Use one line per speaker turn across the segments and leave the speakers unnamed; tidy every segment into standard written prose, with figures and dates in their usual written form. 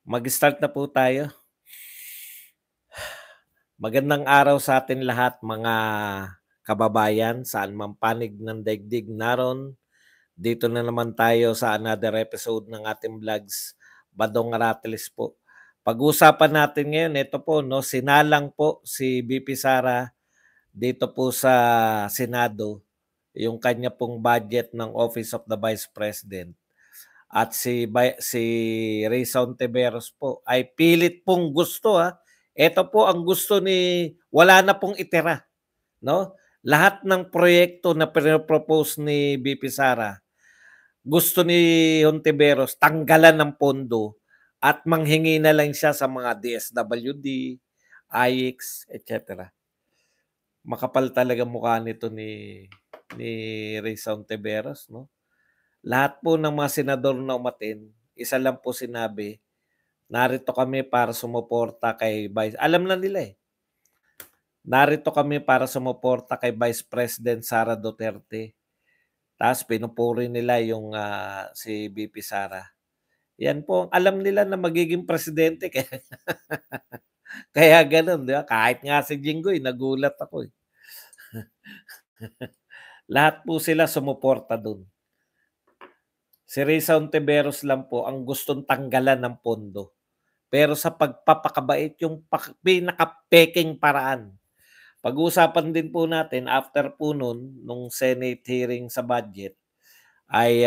Mag-start na po tayo. Magandang araw sa atin lahat mga kababayan, saan man panig ng daigdig naron. Dito na naman tayo sa another episode ng ating vlogs, Badong Aratiles po. Pag-uusapan natin ngayon, ito po, no, sinalang po si BP Sara dito po sa Senado, yung kanya pong budget ng Office of the Vice President. At si Risa Ontiveros po ay pilit pong gusto, ito po ang gusto ni wala na pong itira, 'no? Lahat ng proyekto na pino-propose ni VP Sara, gusto ni Ontiveros tanggalan ng pondo at manghingi na lang siya sa mga DSWD, IX, etc. Makapal talaga mukha nito ni Risa Ontiveros, 'no? Lahat po ng mga senador na umattend, isa lang po sinabi, narito kami para sumuporta kay alam na nila, eh. Narito kami para sumuporta kay Vice President Sara Duterte. Ta's pinupuri nila yung, si VP Sara. Yan po, alam nila na magiging presidente kaya kaya gano'n, 'di ba? Kahit nga si Jinggoy nagulat ako, eh. Lahat po sila sumuporta dun. Si Risa Ontiveros lang po ang gustong tanggalan ng pondo. Pero sa pagpapakabait yung pinaka-pekeng paraan. Pag-uusapan din po natin after po nun, nung Senate hearing sa budget ay,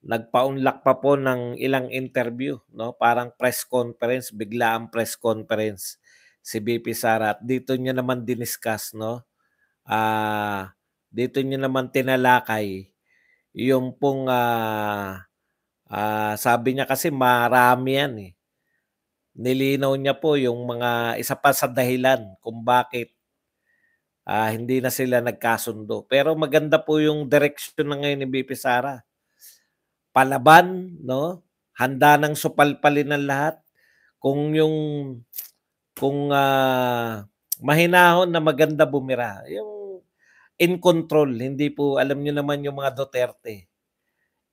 nagpa-unlock pa po ng ilang interview, 'no, parang press conference, biglaang press conference si VP Sara at dito niya naman diniscuss, 'no, dito niya naman tinalakay yung pong, sabi niya kasi marami yan, eh. Nilinaw niya po yung mga isa pa sa dahilan kung bakit, hindi na sila nagkasundo. Pero maganda po yung direksyon na ngayon ni VP Sara. Palaban, 'no, handa ng supalpalin ang lahat. Kung yung kung, mahinahon na maganda bumira, yung in control, hindi po alam niyo naman yung mga Duterte,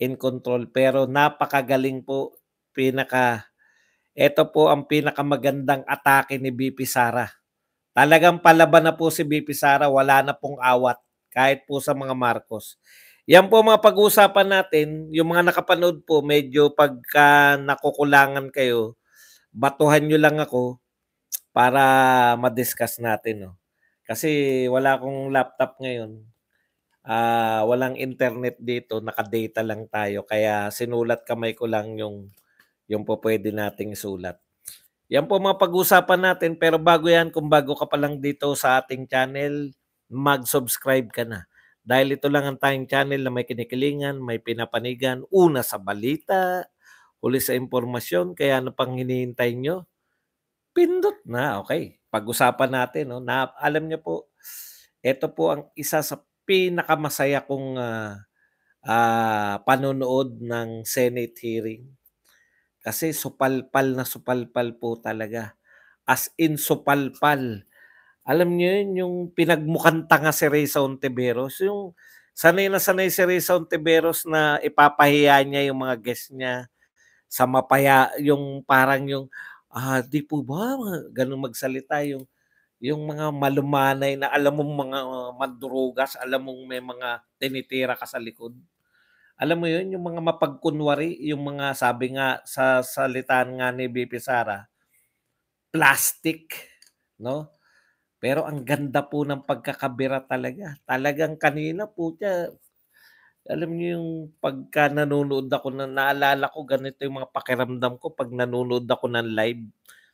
in control. Pero napakagaling po, eto po ang pinakamagandang atake ni VP Sara. Talagang palaban na po si VP Sara, wala na pong awat kahit po sa mga Marcos. Yan po mga pag-uusapan natin, yung mga nakapanood po medyo pagka nakukulangan kayo, batuhan niyo lang ako para ma-discuss natin, 'no. Kasi wala akong laptop ngayon, walang internet dito, naka-data lang tayo kaya sinulat kamay ko lang yung pupuwede nating isulat. Yan po mga pag-usapan natin pero bago yan, kung bago ka pa lang dito sa ating channel, mag-subscribe ka na. Dahil ito lang ang tayong channel na may kinikilingan, may pinapanigan, una sa balita, huli sa impormasyon, kaya ano pang hinihintay nyo? Pindot na, okay. Pag-usapan natin, no? Na, alam niyo po, ito po ang isa sa pinakamasaya kong panonood ng Senate hearing. Kasi supalpal na supalpal po talaga. As in supalpal. Alam niyo yun, yung pinagmukhang tanga si Risa Ontiveros, yung sanay na sanay si Risa Ontiveros na ipapahiya niya yung mga guest niya sa yung parang yung, "Di po ba," gano'n magsalita, yung mga malumanay na alam mong mga mandurugas, alam mong may mga tinitira ka sa likod. Alam mo yun, yung mga mapagkunwari, yung mga sabi nga sa salitaan nga ni BP Sara, plastic, 'no? Pero ang ganda po ng pagkakabira talaga. Talagang kanina putya, alam niyo yung pagka nanonood ako naalala ko ganito yung mga pakiramdam ko 'pag nanonood ako ng live.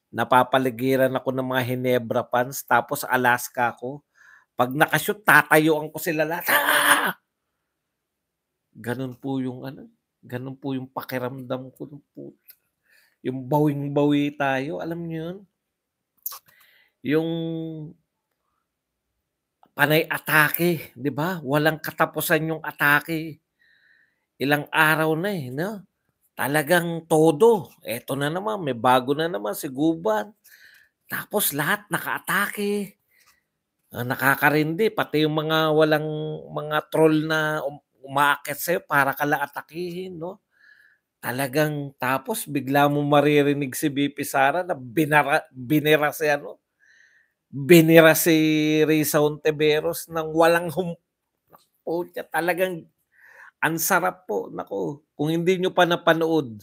Napapaligiran ako ng mga Hinebra fans tapos Alaska ako. 'Pag naka-shoot tatayuan ko sila lahat, gano'n po yung ano, gano'n po yung pakiramdam ko nung yung bawing-bawi tayo, alam niyo yun? Yung panay atake, 'di ba? Walang katapusan yung atake. Ilang araw na, eh, 'no? Talagang todo. Eto na naman, may bago na naman si Gubat. Tapos lahat nakaatake. Nakakarindi pati yung mga walang mga troll na umaakyat sa'yo para ka lang atakihin, 'no? Talagang tapos bigla mo maririnig si VP Sara na binira si ano, binira si Risa Hontiveros ng walang putya talagang ang sarap po, naku, kung hindi niyo pa napanood,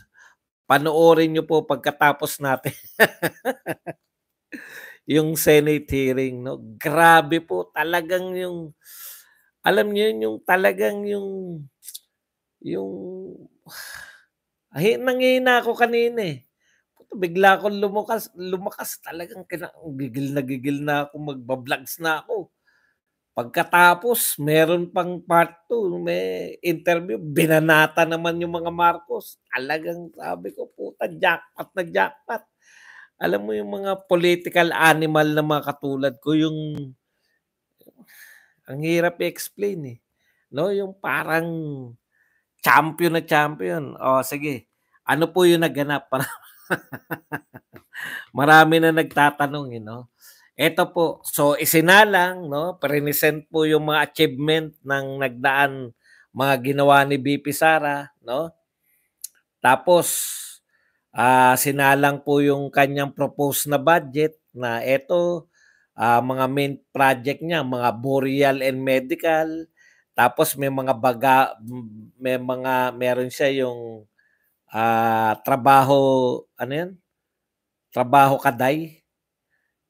panoorin niyo po pagkatapos natin yung Senate hearing 'no, grabe po talagang yung alam niyo yun yung talagang yung nanghihina ako kanina, eh. Puta bigla akong lumakas talagang gigil na ako, magba-vlogs na ako. Pagkatapos meron pang part 2, may interview, binanata naman yung mga Marcos. Talagang sabi ko, puta jackpot na jackpot. Alam mo yung mga political animal na mga katulad ko, yung ang hirap i-explain, eh, 'no, yung parang champion na champion. Oh, sige, ano po yung naganap? Marami na nagtatanong, eh, 'no. Eto po, so isinalang 'no, present po yung mga achievement ng nagdaan mga ginawa ni VP Sara 'no. Tapos, sinalang po yung kanyang proposed na budget na eto, mga main project niya, mga boreal and medical, tapos meron siya yung, trabaho ano 'yun, trabaho kaday.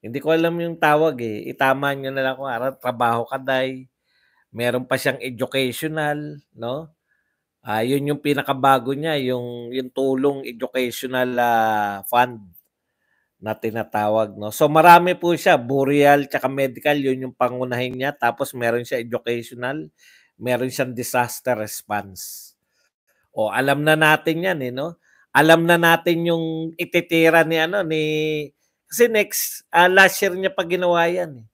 Hindi ko alam yung tawag, eh, itama niyo na lang kung ano, trabaho kaday, meron pa siyang educational 'no, yun yung pinakabago niya yung tulong educational, fund na tinatawag 'no. So marami po siya, burial tsaka medical yun yung pangunahin niya, tapos meron siya educational, meron siyang disaster response. O alam na natin 'yan, eh, 'no. Alam na natin yung ititira ni ano, kasi last year niya pa ginawa 'yan, eh.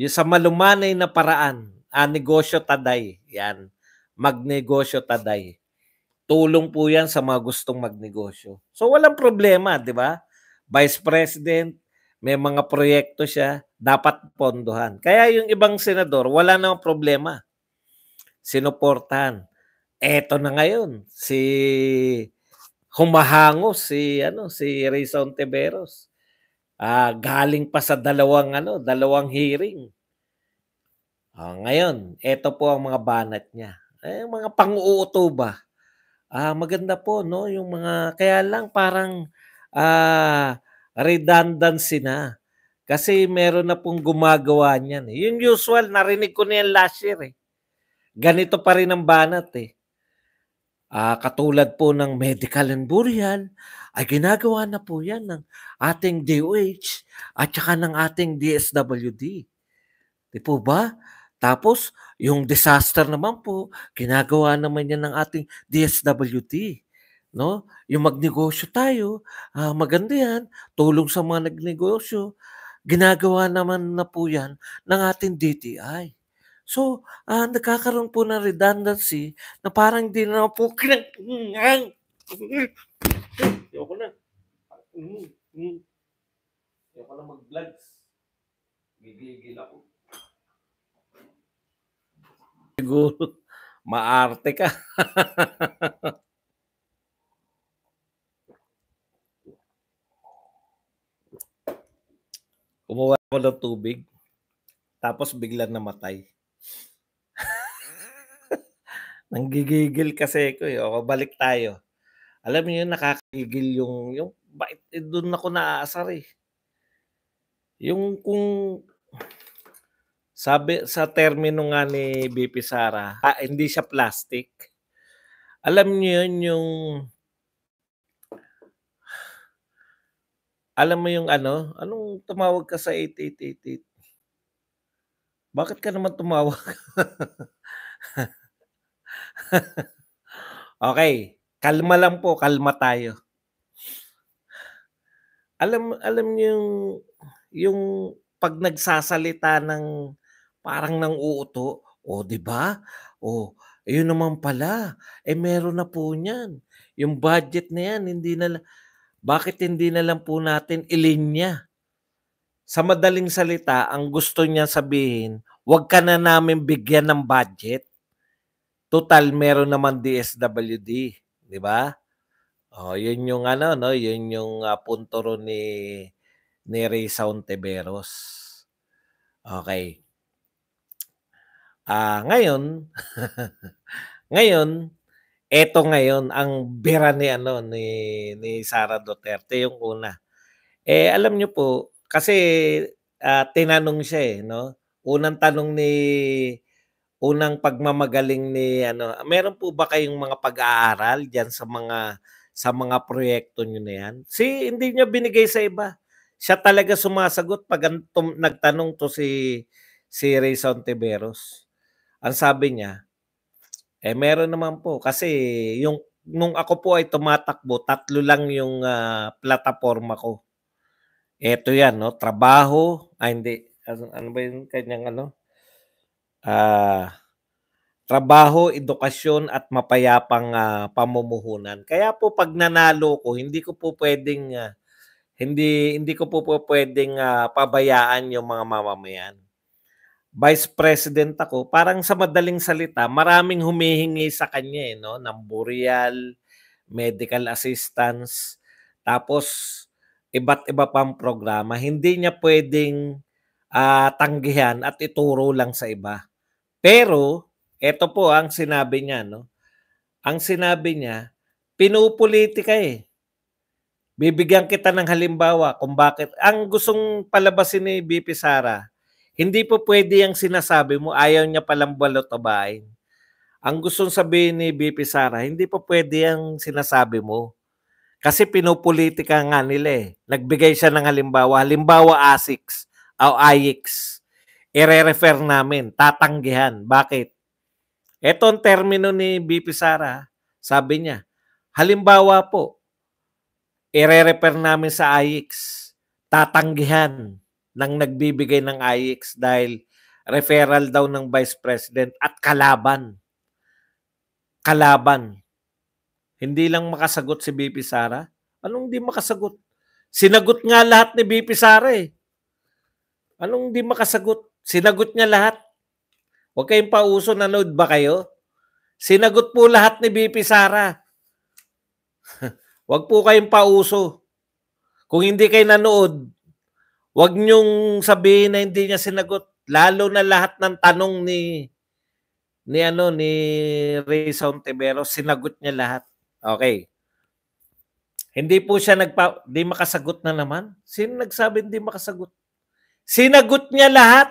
Yung sa malumanay na paraan, negosyo taday, 'yan. Magnegosyo taday. Tulong po 'yan sa mga gustong magnegosyo. So, walang problema, 'di ba? Vice President, may mga proyekto siya, dapat pondohan. Kaya yung ibang senador wala namang problema, sinuportahan. Eto na ngayon, humahangos si Risa Hontiveros. Galing pa sa dalawang hearing. Ngayon, eto po ang mga banat niya. Mga pang-uuto ba? Maganda po 'no, yung mga kaya lang parang, redundancy na. Kasi meron na pong gumagawa niyan, eh. Yung usual narinig ko na yan last year, eh. Ganito pa rin ang banat, eh. Katulad po ng medical and burial, ay ginagawa na po yan ng ating DOH at saka ng ating DSWD. 'Di po ba? Tapos yung disaster naman po, ginagawa naman yan ng ating DSWD, 'no? Yung magnegosyo tayo, maganda yan, tulong sa mga nagnegosyo, ginagawa naman na po yan ng ating DTI. So, nagkakaroon po ng redundancy na parang di na po ayoko na. Hmm, hmm. Ayoko na mag-vlogs. Gigigil ako. Siguro maarte ka. Kumuha ako ng tubig, tapos biglang namatay. Nanggigigil kasi ako, eh. O balik tayo. Alam mo yun, nakakagigil yung bakit, dun ako naaasar, eh. Yung kung sabi sa termino nga ni VP Sara, hindi siya plastic. Alam niyo yun yung alam mo yung ano, anong tumawag ka sa 8888? Bakit ka naman tumawag? Okey, kalma lang po, kalma tayo. Alam niyo yung 'pag nagsasalita ng parang nang-uuto, "Oh, 'di ba? Oh, ayun naman pala, meron na po niyan. Yung budget na yan bakit hindi na lang po natin ilinya?" Sa madaling salita, ang gusto niya sabihin, "Wag ka na namin bigyan ng budget, tutal meron naman DSWD." 'Di ba? Oh, yun yung ano 'no, yun yung, punto ron ni Risa Ontiveros. Okey. Ngayon ngayon, eto ngayon ang bira ni ano, ni Sara Duterte, yung una. Alam niyo po kasi, tinanong siya, no? Unang tanong unang pagmamagaling ni ano, "Meron po ba kayong mga pag-aaral diyan sa mga proyekto niyo na 'yan?" Hindi niya binigay sa iba. Siya talaga sumasagot 'pag nagtanong 'to si Rayson Ontiveros. Ang sabi niya, meron naman po kasi nung ako po ay tumatakbo, 3 lang yung, plataporma ko. Eto 'yan 'no, trabaho hindi, ano ba yung kanyang ano, ah trabaho, edukasyon at mapayapang, pamumuhunan. Kaya po 'pag nanalo ko hindi ko po puwedeng, hindi ko po puwedeng, pabayaan yung mga mamamayan. Vice President ako, parang sa madaling salita maraming humihingi sa kanya, 'no, ng burial, medical assistance, tapos iba't iba pang programa. Hindi niya puwedeng, tanggihan at ituro lang sa iba. Pero eto po ang sinabi niya 'no, ang sinabi niya, pinupulitika, Bibigyan kita ng halimbawa kung bakit ang gustong palabasin ni VP Sara, hindi po puwede yang sinasabi mo, ayaw niya palang balota-bain. Ang gustong sabihin ni VP Sara, hindi po puwede yang sinasabi mo. Kasi pinupulitika nga nila, Nagbigay siya ng halimbawa, halimbawa ASICS o AYICS, ire-refer namin, tatanggihan. Bakit? Eto ang termino ni VP Sara, sabi niya, halimbawa po, ire-refer namin sa AYICS, tatanggihan ng nagbibigay ng AYICS dahil referral daw ng Vice President at kalaban. Kalaban. Hindi lang makasagot si VP Sara. Anong hindi makasagot? Sinagot nga lahat ni VP Sara, Anong hindi makasagot? Sinagot niya lahat. Huwag kayong pauso, nanood ba kayo? Sinagot po lahat ni VP Sara. Huwag po kayong pauso. Kung hindi kayo nanood, huwag niyong sabihin na hindi niya sinagot. Lalo na lahat ng tanong ni Risa Ontiveros, sinagot niya lahat. Okay. Hindi po siya di makasagot na naman. Sino nagsabi hindi makasagot? Sinagot niya lahat.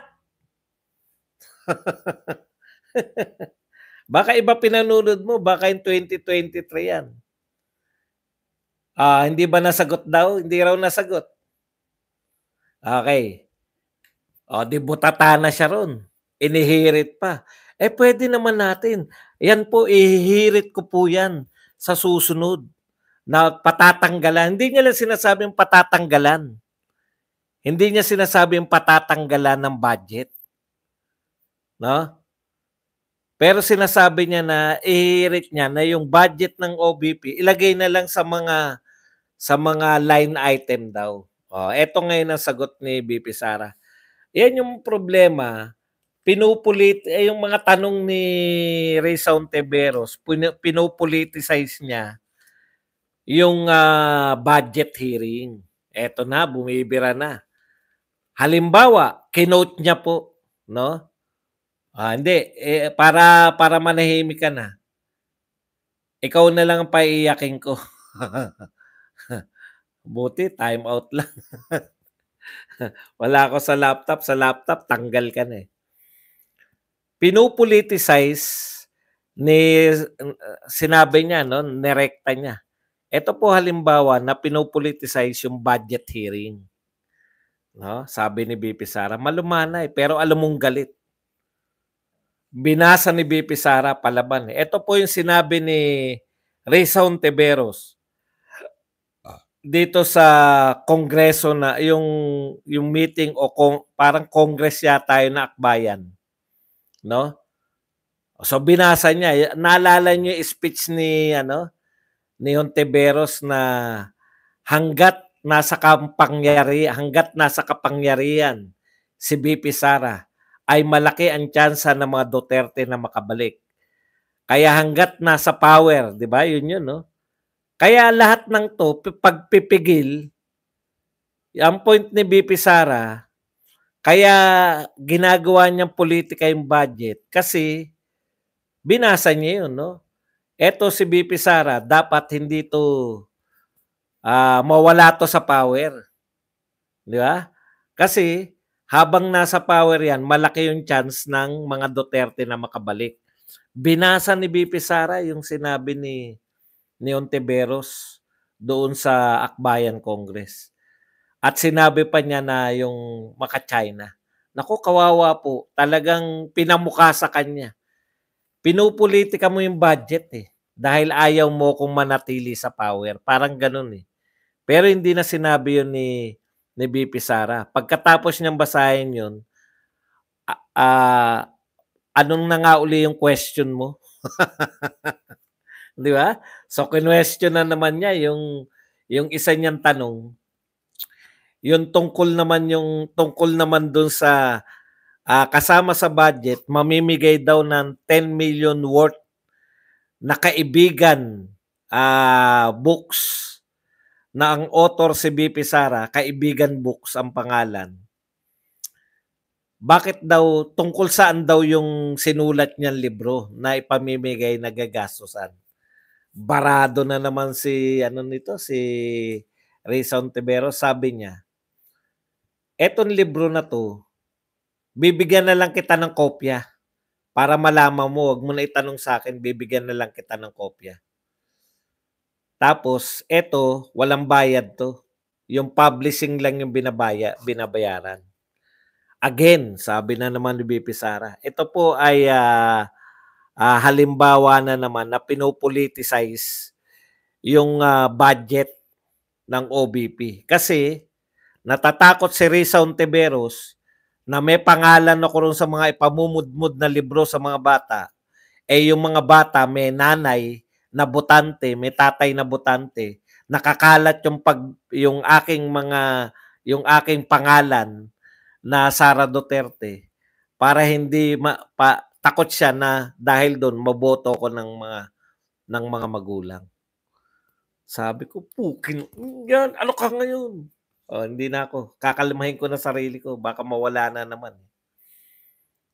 Baka iba pinanonood mo, baka in 2023 yan. Hindi ba nasagot daw? Hindi raw nasagot. Okay. Di butata na siya ron. Inihirit pa. Pwede naman natin. Yan po, ihihirit ko po yan sa susunod na patatanggalan. Hindi niya lang sinasabing patatanggalan. Hindi niya sinasabing patatanggalan ng budget. No? Pero sinasabi niya na ihihirit niya na yung budget ng OBP, ilagay na lang sa mga line item daw. Eto ngayon ang sagot ni VP Sara. Yan yung problema, yung mga tanong ni Risa Ontiveros, pinopoliticize niya yung budget hearing. Eto na, bumibira na. Halimbawa, kinote niya po, no? Hindi, para manahimik ka na. Ikaw na lang ang paiiyakin ko. Buti, time out lang. Wala ako sa laptop tanggal ka na, Pinopoliticize sinabi niya 'no, nirekta niya. Ito po halimbawa na pinopoliticize yung budget hearing, 'no, sabi ni VP Sara, malumanay pero alam mong galit. Binasa ni VP Sara palaban. Ito po yung sinabi ni Risa Ontiveros dito sa kongreso na yung meeting o parang congress yata yun na akbayan, 'no? So binasa niya, naalala niyo yung speech ni Ontiveros na hangga't nasa kapangyarihan si VP Sara ay malaki ang tyansa ng mga Duterte na makabalik. Kaya hangga't nasa power, 'di ba? Yun 'no. Kaya lahat ng 'to pagpipigil, ang point ni VP Sara, kaya ginagawa niyang politika yung budget kasi binasa niya yun, 'no? Eto si VP Sara dapat hindi 'to, mawala 'to sa power, 'di ba? Kasi habang nasa power 'yan, malaki yung chance ng mga Duterte na makabalik. Binasa ni VP Sara yung sinabi ni Ontiveros doon sa Akbayan Congress. At sinabi pa niya na yung maka-China. Naku, kawawa po. Talagang pinamukha sa kanya. Pinupolitika mo yung budget eh. Dahil ayaw mo kung manatili sa power. Parang ganun eh. Pero hindi na sinabi yun ni VP Sara. Pagkatapos niyang basahin yun, anong na nga uli yung question mo? Di ba? So, kinwestiyon na naman niya yung isa niyang tanong. Yung tungkol naman dun sa kasama sa budget, mamimigay daw ng 10 million worth na kaibigan books na ang author si BP Sara, Kaibigan Books ang pangalan. Bakit daw, tungkol saan daw yung sinulat niyang libro na ipamimigay na gagastusan? Barado na naman si Risa Ontiveros. Sabi niya, etong libro na to, bibigyan na lang kita ng kopya para malaman mo, wag mo na itanong sa akin, bibigyan na lang kita ng kopya. Tapos, eto, walang bayad to. Yung publishing lang yung binabayaran. Again, sabi na naman ni BP Sara, ito po ay halimbawa na naman na pinopoliticize yung budget ng OBP. Kasi natatakot si Risa Ontiveros na may pangalan ako ron sa mga ipamumudmud na libro sa mga bata. Yung mga bata may nanay na botante, may tatay na botante, nakakalat yung aking pangalan na Sara Duterte para hindi takot siya na dahil doon maboto ko ng mga magulang. Sabi ko, pukin yan, ano ka ngayon? Hindi na ako. Kakalmahin ko na sarili ko, baka mawala na naman.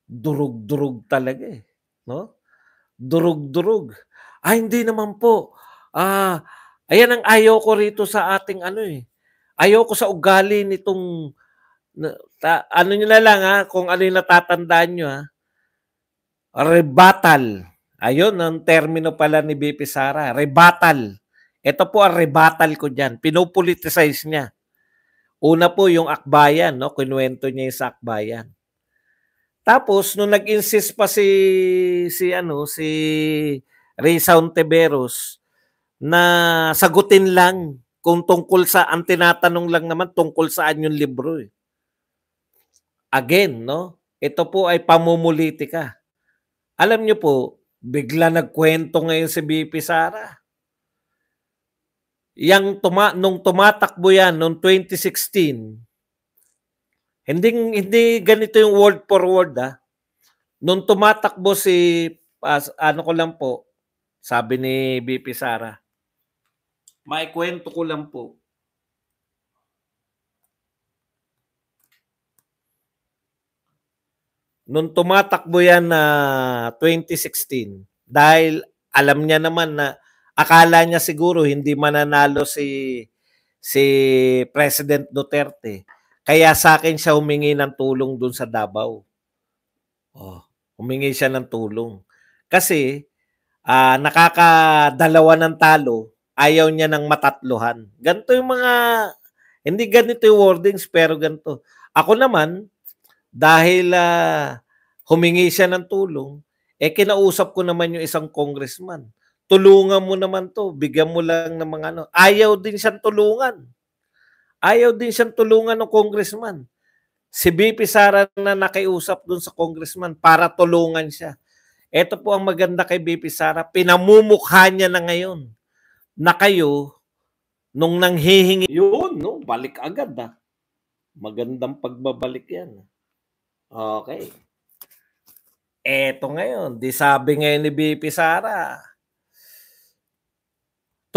Durug-durug talaga eh, no? Durug-durug. Hindi naman po. Ayan ang ayaw ko rito sa ating Ayaw ko sa ugali nitong ano nyo na lang kung ano yung natatandaan nyo Rebuttal. Ayun, ang termino pala ni BP Sara. Rebuttal. Ito po ang rebuttal ko dyan. Pinopoliticize niya. Una po yung Akbayan, no? Kinuwento niya yung sa Akbayan. Tapos, nung nag-insist pa si Risa Ontiveros na sagutin lang kung tungkol sa, ang tinatanong lang naman tungkol saan yung libro eh. Again, no? Ito po ay pamumulitika. Alam niyo po, bigla nagkwento ngayon si BP Sara. Nung tumatakbo yan, noong 2016, hindi ganito yung word for word Nung tumatakbo ano ko lang po, sabi ni BP Sara, maikwento ko lang po. Nung tumatakbo yan na 2016, dahil alam niya naman na akala niya siguro hindi mananalo si President Duterte. Kaya sa akin siya humingi ng tulong dun sa Davao. Humingi siya ng tulong. Kasi nakakadalawa ng talo, ayaw niya ng matatluhan. Ganito yung hindi ganito yung wordings, pero ganito. Ako naman, dahil humingi siya ng tulong, kinausap ko naman yung isang congressman. Tulungan mo naman to, bigyan mo lang ng mga Ayaw din siyang tulungan. Ayaw din siyang tulungan ng congressman. Si BP Sara na nakiusap dun sa congressman para tulungan siya. Ito po ang maganda kay BP Sara, pinamumukha niya na ngayon na kayo, nung nanghihingi, yun, no? Balik agad Magandang pagbabalik yan. Okay. Eto ngayon, di sabi ngayon ni BP Sara,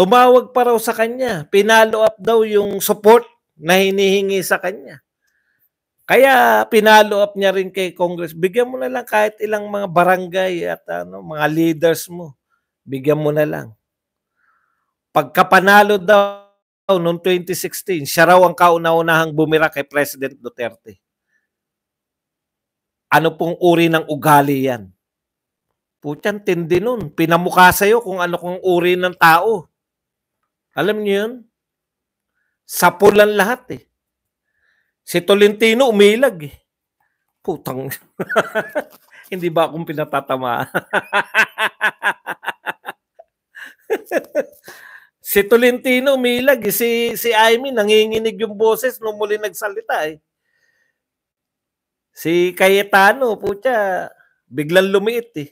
tumawag pa raw sa kanya. Pinalo up daw yung support na hinihingi sa kanya. Kaya pinalo up niya rin kay Congress. Bigyan mo na lang kahit ilang mga barangay at mga leaders mo. Bigyan mo na lang. Pagkapanalo daw noong 2016, siya raw ang kauna-unahang bumira kay President Duterte. Ano pong uri ng ugali yan? Putyan, tindi nun. Pinamukha sa'yo kung ano kung uri ng tao. Alam niyo yun? Sapulan lahat eh. Si Tolentino umilag eh. Putang. Hindi ba akong pinatatama? Si Tolentino umilag eh. Si Amy nanginginig yung boses nung muli nagsalita eh. Si Cayetano, putya, biglang lumiit eh.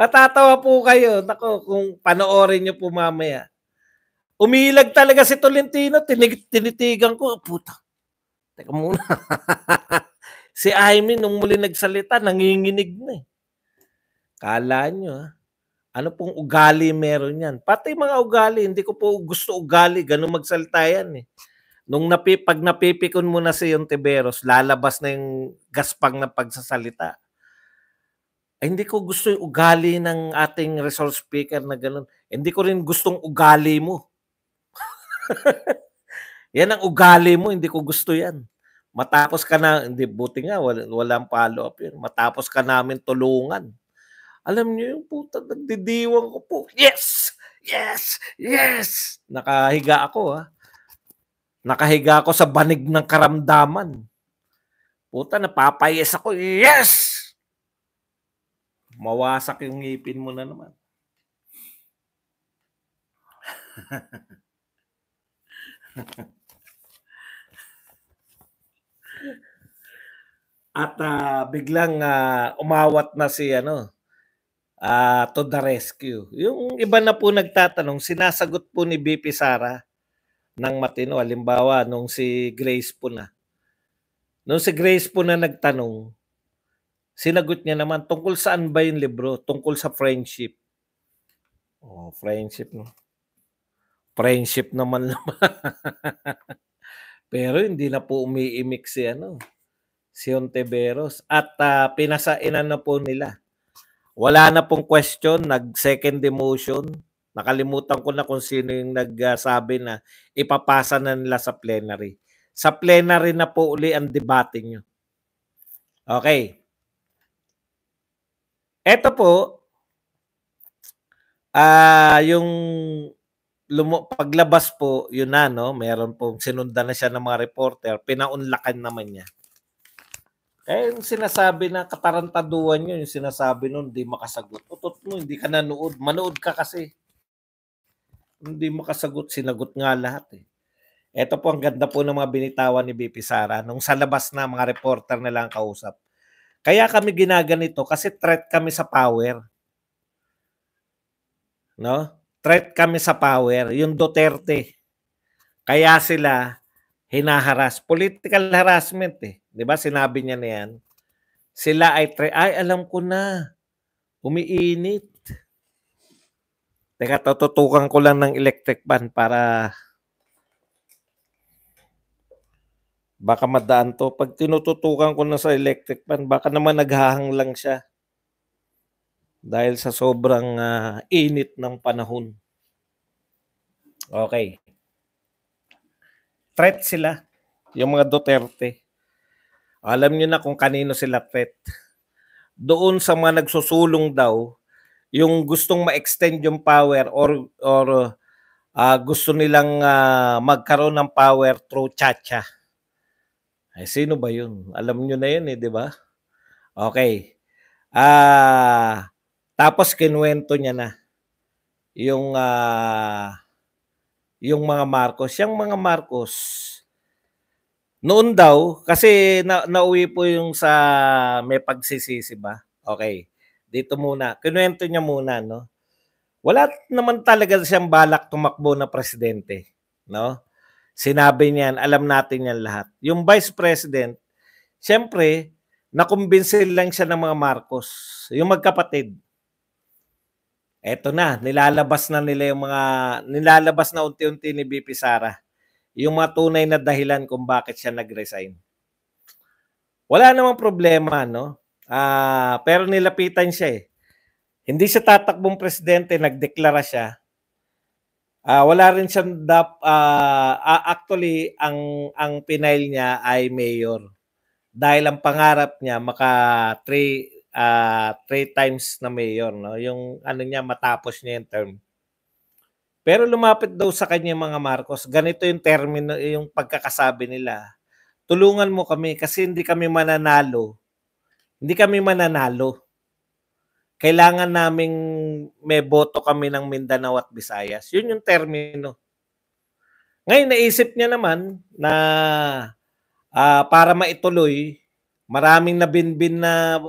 Matatawa po kayo. Nako, kung panoorin nyo po mamaya. Umilag talaga si Tolentino. Tinitigan ko. Puta. Teka muna. Si Amy nung muli nagsalita, nanginginig na eh. Kala nyo ano pong ugali meron yan. Pati mga ugali, hindi ko po gusto ugali. Ganun magsalita yan eh. Pag napipikon mo na si Ontiveros, lalabas na yung gaspang na pagsasalita. Ay, hindi ko gusto yung ugali ng ating resource speaker na gano'n. Hindi ko rin gustong ugali mo. Yan ang ugali mo, hindi ko gusto yan. Matapos ka na, hindi, buti nga, walang follow-up yun. Matapos ka namin tulungan. Alam niyo yung puta, nagdidiwang ko po. Yes! Yes! Yes! Nakahiga ako ha. Nakahiga ako sa banig ng karamdaman. Puta, napapayes ako. Yes! Mawasak yung ngipin mo na naman. At biglang umawat na si to the rescue. Yung iba na po nagtatanong, sinasagot po ni BP Sara ng matino. Halimbawa, nung si Grace po na. Nung si Grace po na nagtanong, sinagot niya naman, tungkol saan ba yung libro? Tungkol sa friendship. Oh, friendship, no? Friendship naman naman. Pero hindi na po umiimik si Ontiveros. At pinasainan na po nila. Wala na pong question, nag-second demotion. Nakalimutan ko na kung sino yung nagsabi na ipapasa na nila sa plenary. Sa plenary na po uli ang debate nyo. Okay. Ito po, yung paglabas po, yun na, no? Meron pong sinundan na siya ng mga reporter, pinaunlakan naman niya. Eh, yung sinasabi na katarantaduan nyo, yung sinasabi nun, hindi makasagot. Utot mo, hindi ka nanood. Manood ka kasi. Hindi makasagot, sinagot nga lahat eh. Ito po ang ganda po ng mga binitawan ni BP Sara nung sa labas na mga reporter na lang kausap. Kaya kami ginaganito kasi threat kami sa power. No? Threat kami sa power. Yung Duterte. Kaya sila hinaharas. Political harassment eh. Di ba? Sinabi niya na yan. Sila ay alam ko na. Umiinit. Teka, tututukan ko lang ng electric fan para baka madaan to. Pag tinututukan ko na sa electric fan, baka naman naghahang lang siya. Dahil sa sobrang init ng panahon. Okay. Threat sila. Yung mga Duterte. Alam nyo na kung kanino sila threat. Doon sa mga nagsusulong daw, yung gustong ma-extend yung power or gusto nilang magkaroon ng power through chacha. Ay, sino ba yun? Alam nyo na yun eh, di ba? Okay. Tapos kinuwento niya na yung mga Marcos. Yung mga Marcos, noon daw, kasi nauwi po yung sa may pagsisisi ba? Okay. Dito muna. Kinuwento niya muna, no? Wala naman talaga siyang balak tumakbo na presidente, no? Sinabi niyan, alam natin yan lahat. Yung vice president, siyempre, nakumbinsi lang siya ng mga Marcos, yung magkapatid. Eto na, nilalabas na unti-unti ni VP Sara yung mga tunay na dahilan kung bakit siya nag-resign. Wala namang problema, no? Pero nilapitan siya eh. Hindi siya tatakbong presidente, nagdeklara siya. Wala rin siyang actually ang pinail niya ay mayor. Dahil ang pangarap niya three times na mayor, no? Yung ano niya matapos niya yung term. Pero lumapit daw sa kanya mga Marcos, ganito yung termino, yung pagkakasabi nila. Tulungan mo kami kasi hindi kami mananalo. Hindi kami mananalo. Kailangan naming may boto kami ng Mindanao at Visayas. Yun yung termino. Ngayon naisip niya naman na para maituloy, maraming nabinbin na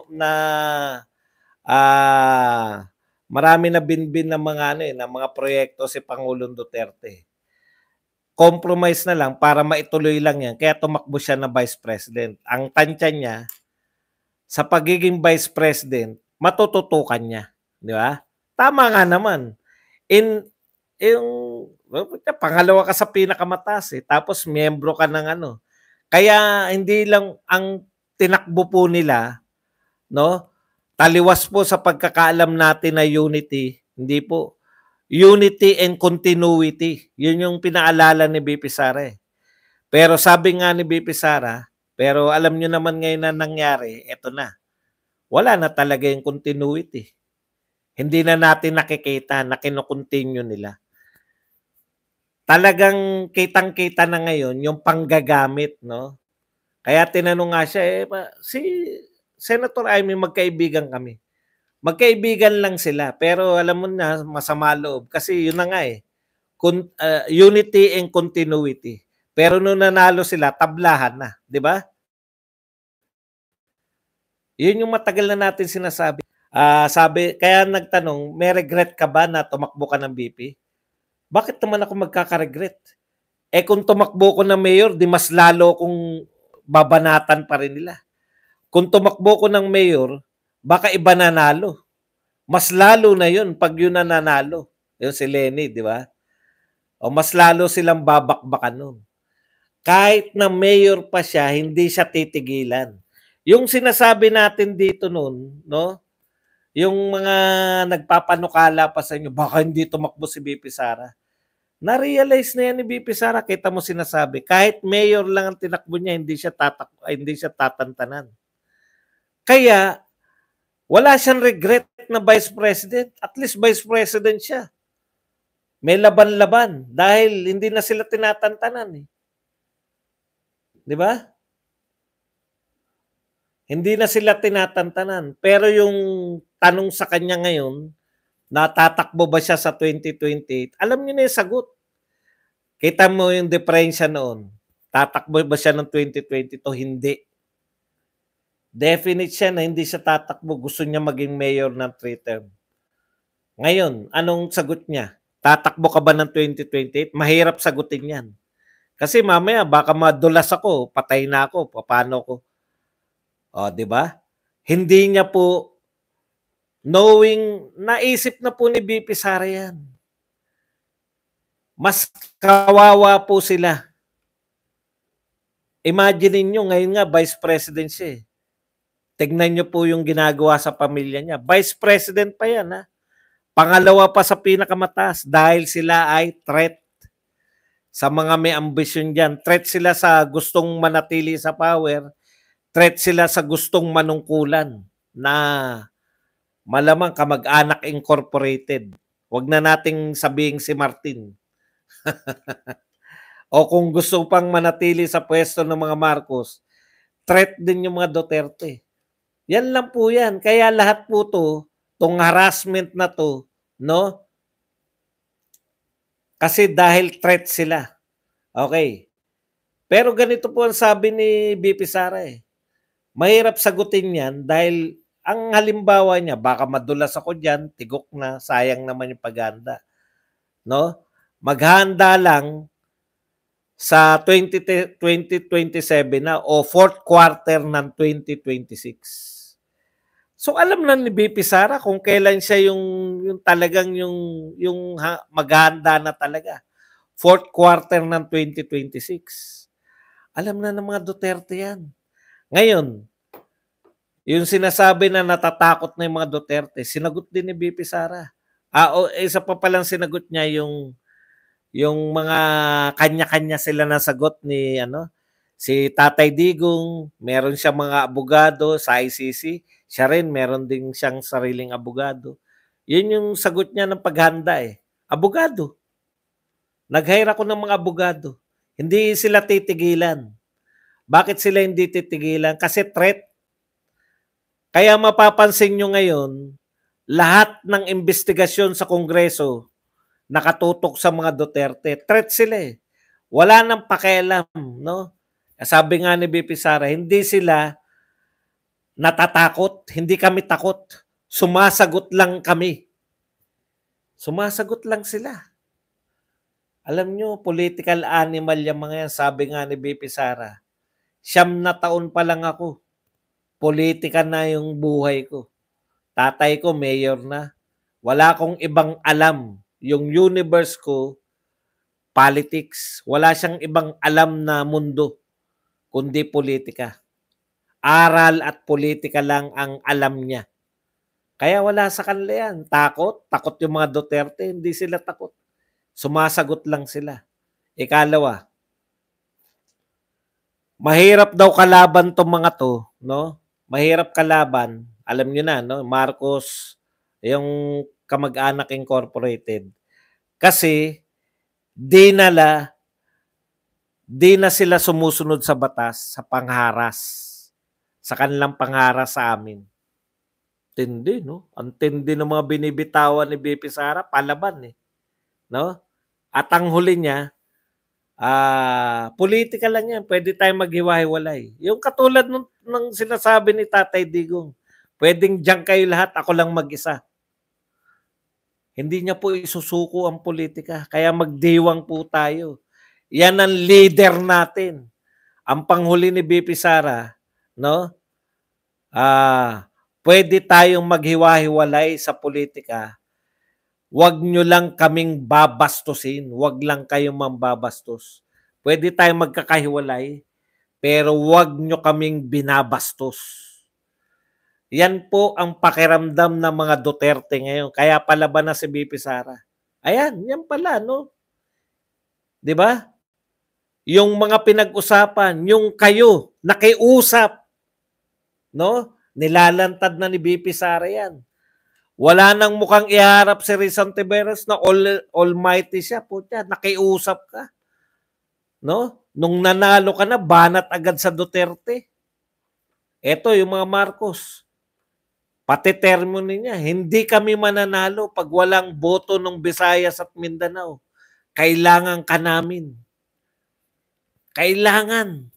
mga proyekto si Pangulong Duterte. Compromise na lang para maituloy lang yan. Kaya tumakbo siya na Vice President. Ang tansya niya, sa pagiging Vice President, matututukan niya. Di ba? Tama nga naman. Pangalawa ka sa pinakamataas eh. Tapos miyembro ka ng ano. Kaya hindi lang ang tinakbo po nila, no? Taliwas po sa pagkakaalam natin na unity, hindi po. Unity and continuity. Yun yung pinaalala ni BP Sara eh. Pero sabi nga ni BP Sara, pero alam nyo naman ngayon na nangyari, eto na. Wala na talaga yung continuity. Hindi na natin nakikita na kinokontinue nila. Talagang kitang-kita na ngayon yung panggagamit, no? Kaya tinanong nga siya, si Senator Amy, magkaibigan kami. Magkaibigan lang sila, pero alam mo na, masama loob. Kasi yun na nga eh, unity and continuity. Pero nung nanalo sila, tablahan na, di ba? Yun yung matagal na natin sinasabi. Kaya nagtanong, may regret ka ba na tumakbo ka ng BP? Bakit naman ako magkakaregret? Kung tumakbo ko ng mayor, di mas lalo kung babanatan pa rin nila. Kung tumakbo ko ng mayor, baka iba nanalo. Mas lalo na yun pag yun na nanalo. Yung si Lenny, di ba? O mas lalo silang babakbakan nun. Kahit na mayor pa siya, hindi siya titigilan. Yung sinasabi natin dito nun, no? Yung mga nagpapanukala pa sa inyo, baka hindi tumakbo si BP Sara. Na-realize na yan ni BP Sara, kita mo sinasabi, kahit mayor lang ang tinakbo niya, hindi siya tatantanan. Kaya, wala siyang regret na Vice President. At least Vice President siya. May laban-laban dahil hindi na sila tinatantanan. Di ba? Hindi na sila tinatantanan. Pero yung tanong sa kanya ngayon, natatakbo ba siya sa 2028? Alam niyo na yung sagot. Kita mo yung diferensya noon. Tatakbo ba siya ng 2022? Hindi. Definite siya na hindi siya tatakbo. Gusto niya maging mayor ng 3 term. Ngayon, anong sagot niya? Tatakbo ka ba ng 2028? Mahirap sagutin yan. Kasi mamaya baka madulas ako, patay na ako, paano ko? Di ba? Hindi niya po naisip na po ni BP Sara yan. Mas kawawa po sila. Imagine niyo ngayon nga Vice President siya. Tignan niyo po yung ginagawa sa pamilya niya. Vice President pa yan ha. Pangalawa pa sa pinakamataas dahil sila ay threat sa mga may ambisyon diyan. Threat sila sa gustong manatili sa power. Threat sila sa gustong manungkulan na malamang kamag-anak incorporated. Huwag na nating sabihing si Martin. O kung gusto pang manatili sa pwesto ng mga Marcos, threat din yung mga Duterte. Yan lang po yan. Kaya lahat po to, tong harassment na to, no? Kasi dahil threat sila. Okay. Pero ganito po ang sabi ni BP Sara eh. Mahirap sagutin yan dahil ang halimbawa niya, baka madulas ako dyan, tigok na, sayang naman yung paghanda. No? Maghanda lang sa 2027 na o fourth quarter ng 2026. So alam na ni VP Sara kung kailan siya yung talagang maghahanda na talaga. Fourth quarter ng 2026. Alam na ng mga Duterte yan. Ngayon, yung sinasabi na natatakot na yung mga Duterte, sinagot din ni VP Sara. Isa pa palang sinagot niya yung mga kanya-kanya sila nasagot ni si Tatay Digong, meron siya mga abogado sa ICC, siya rin meron din siyang sariling abogado. Yun yung sagot niya ng paghanda eh. Abogado. Nag-hire ako ng mga abogado. Hindi sila titigilan. Bakit sila hindi titigilan? Kasi threat. Kaya mapapansin nyo ngayon, lahat ng investigasyon sa Kongreso nakatutok sa mga Duterte. Threat sila eh. Wala nang pakialam, no? Sabi nga ni BP Sara, hindi sila natatakot, hindi kami takot. Sumasagot lang kami. Sumasagot lang sila. Alam nyo, political animal yung mga yan. Sabi nga ni BP Sara, 9 na taon pa lang ako. Politika na yung buhay ko. Tatay ko, mayor na. Wala akong ibang alam. Yung universe ko, politics. Wala siyang ibang alam na mundo, kundi politika. Aral at politika lang ang alam niya. Kaya wala sa kanila yan. Takot yung mga Duterte. Hindi sila takot. Sumasagot lang sila. Ikalawa, mahirap daw kalaban tong mga to, no? Mahirap kalaban. Alam niyo na, no? Marcos, yung kamag-anak incorporated. Kasi di na sila sumusunod sa batas, sa pangharas. Sa kanilang pangharas sa amin. Tindi, no? Ang tindi ng mga binibitawan ni BP Sara, palaban eh. No? At ang huli niya, politika lang yan. Pwede tayong maghiwa-hiwalay. Yung katulad ng sinasabi ni Tatay Digong, pwedeng diyan kayo lahat, ako lang mag-isa. Hindi niya po isusuko ang politika. Kaya magdiwang po tayo. Yan ang leader natin. Ang panghuli ni BP Sara, no? Pwede tayong maghiwa-hiwalay sa politika. Huwag nyo lang kaming babastusin. Huwag lang kayong mambabastos. Pwede tayong magkakahiwalay, pero huwag nyo kaming binabastos. Yan po ang pakiramdam ng mga Duterte ngayon. Kaya palaban na si BP Sara. Ayan, yan pala, no? 'Di ba? Yung mga pinag-usapan, yung kayo, nakiusap, no? Nilalantad na ni BP Sara yan. Wala nang mukhang iharap si Rizal Tiberos na almighty siya. Putya, nakiusap ka. No? Nung nanalo ka na, banat agad sa Duterte. Eto, yung mga Marcos. Pati termo niya, hindi kami mananalo pag walang boto ng Visayas at Mindanao. Kailangan ka namin. Kailangan.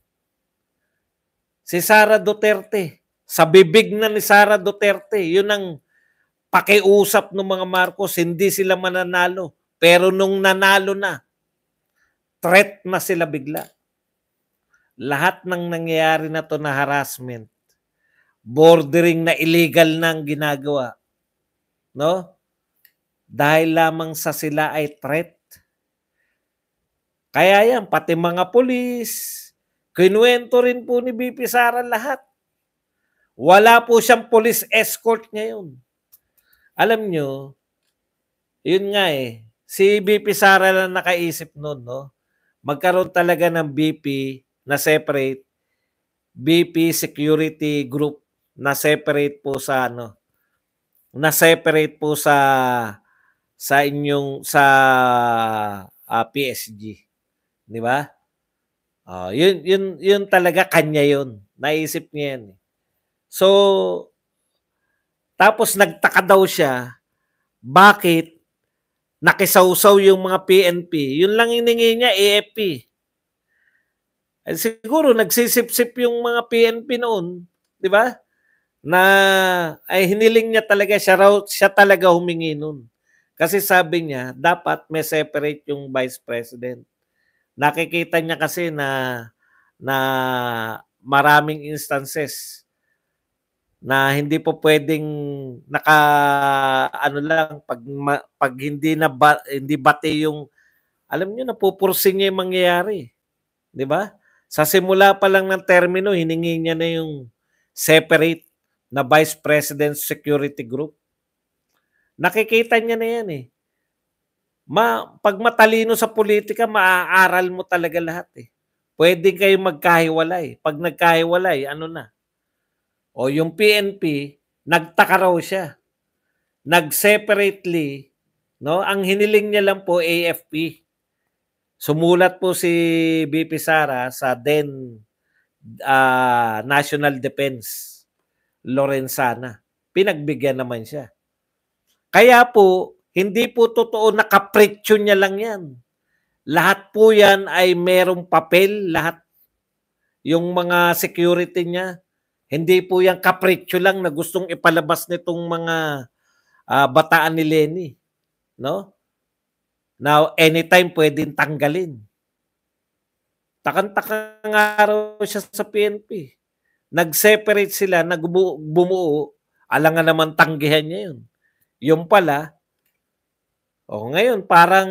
Si Sara Duterte. Sa bibig na ni Sara Duterte, yun ang pakiusap ng mga Marcos, hindi sila mananalo. Pero nung nanalo na, threat na sila bigla. Lahat ng nangyayari na to na harassment, bordering na illegal na ang ginagawa. No? Dahil lamang sa sila ay threat. Kaya yan, pati mga polis, kinuwento rin po ni BP Sara lahat. Wala po siyang police escort ngayon. Alam nyo, yun nga eh, si BP Sara lang nakaisip nun, no? Magkaroon talaga ng BP na separate, BP Security Group na separate po sa na separate po sa PSG. Di ba? Yun talaga kanya yun. Naisip niya yan. So, tapos nagtaka daw siya, bakit nakisawsaw yung mga PNP? Yun lang hiningi niya, AFP. Siguro nagsisip-sip yung mga PNP noon, di ba? Na ay hiniling niya talaga, siya talaga humingi noon. Kasi sabi niya, dapat may separate yung Vice President. Nakikita niya kasi na maraming instances na hindi po pwedeng ano lang pag hindi hindi bati yung alam niyo napupursing niya yung mangyayari, 'di ba? Sa simula pa lang ng termino hiningi niya na yung separate na Vice President Security Group. Nakikita niya na 'yan eh. Pag matalino sa politika, maaaral mo talaga lahat eh. Pwede kayong magkahiwalay. Pag nagkahiwalay, ano na? O yung PNP, nagtaka raw siya. Nag-separately, no? Ang hiniling niya lang po AFP. Sumulat po si BP Sara sa National Defense Lorenzana. Pinagbigyan naman siya. Kaya po, hindi po totoo na kapritsyo niya lang yan. Lahat po yan ay merong papel, lahat. Yung mga security niya, hindi po yan kapritsyo lang na gustong ipalabas nitong mga bataan ni Lenny. No? Now, anytime pwedeng tanggalin. Takang-taka nga raw siya sa PNP. Nag-separate sila, bumuo, alangan naman tanggihan niya yun. Yung pala, ngayon parang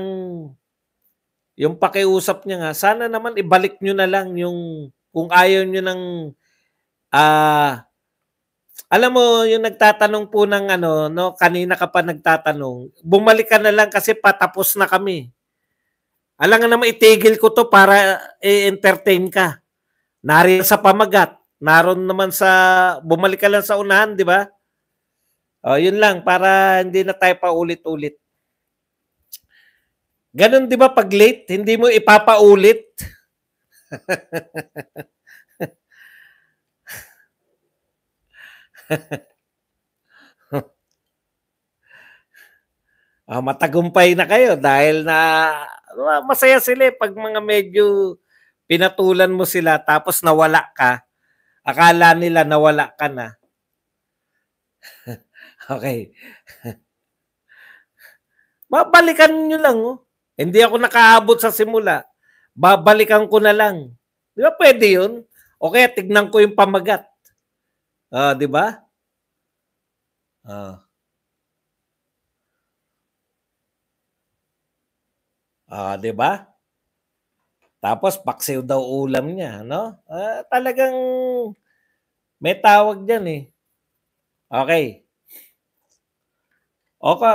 yung pakiusap niya nga, sana naman ibalik nyo na lang yung kung ayaw nyo ng alam mo yung nagtatanong po ng ano, no, kanina ka pa nagtatanong, bumalik ka na lang kasi patapos na kami. Alangan naman itigil ko to para i-entertain ka. Nariyan sa pamagat, naroon naman sa bumalik ka lang sa unahan, di ba? Yun lang para hindi na tayo paulit-ulit. Ganun 'di ba pag late, hindi mo ipapaulit. Matagumpay na kayo dahil na masaya sila pag mga medyo pinatulan mo sila tapos nawala ka. Akala nila nawala ka na. Okay. Babalikan nyo lang. Oh. Hindi ako nakaabot sa simula. Babalikan ko na lang. Di ba pwede yun? Okay, tignan ko yung pamagat. Di ba? Di ba? Tapos paksiw daw ulam niya, no? Talagang may tawag diyan eh. Okay.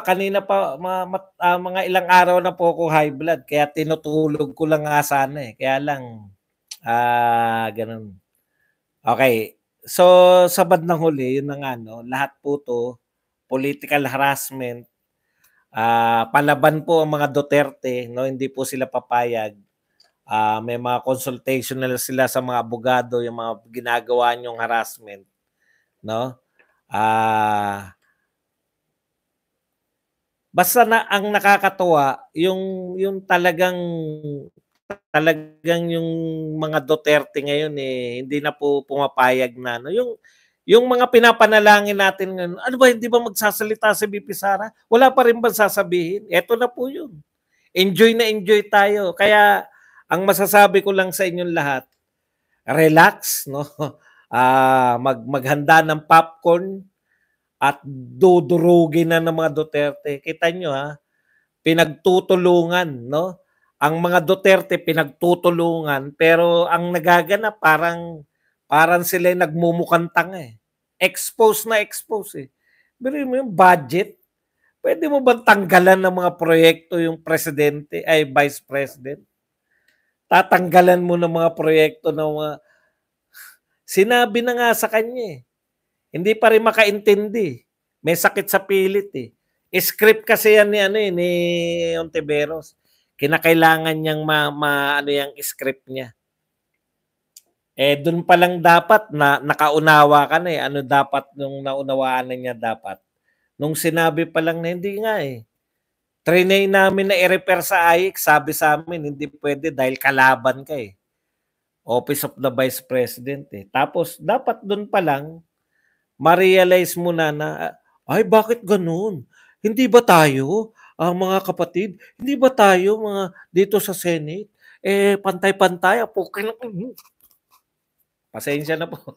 Kanina pa mga ilang araw na po ako high blood kaya tinutulog ko lang nga sana eh. Kaya lang ganun. Okay. So sa bandang huli, yun na nga no, lahat po to political harassment. Palaban po ang mga Duterte, no, hindi po sila papayag. May mga consultation na sila sa mga abogado, yung mga ginagawa niyong harassment, no? Basta na ang nakakatuwa yung talagang yung mga Duterte ngayon eh hindi na po pumapayag na no yung mga pinapanalangin natin ngayon, ano ba hindi ba magsasalita si BP Sara? Wala pa rin ba sasabihin? Ito na po yun. Enjoy na enjoy tayo. Kaya ang masasabi ko lang sa inyong lahat, relax, no? Maghanda ng popcorn at dudurugin na ng mga Duterte. Kita nyo ha, pinagtutulungan, no? Ang mga Duterte pinagtutulungan pero ang nagaganap parang sila nagmumukhang tanga eh. Expose na expose eh. Pero yung budget, pwede mo bang tanggalan ng mga proyekto yung presidente ay vice president? Tatanggalan mo ng mga proyekto ng mga sinabi na nga sa kanya eh. Hindi pa rin makaintindi. May sakit sa pilit eh. Script kasi yan ni Ontiveros. Kinakailangan niyang ano yung script niya. Doon pa lang dapat na nakaunawa ka na eh. Ano dapat nung naunawaan na niya dapat? Nung sinabi pa lang na hindi nga eh. Trinay namin na i-repair sa AIC, sabi sa amin, hindi pwede dahil kalaban ka eh. Office of the Vice President eh. Tapos, dapat doon pa lang, ma-realize mo na ay bakit ganun? Hindi ba tayo, mga kapatid, hindi ba tayo mga dito sa Senate, pantay-pantay, pasensya na po.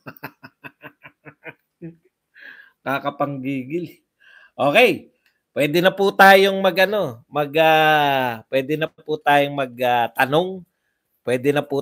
Kakapanggigil. Okey, puwede na po tayong mag-ano, puwede na po tayong tanong. Puwede na po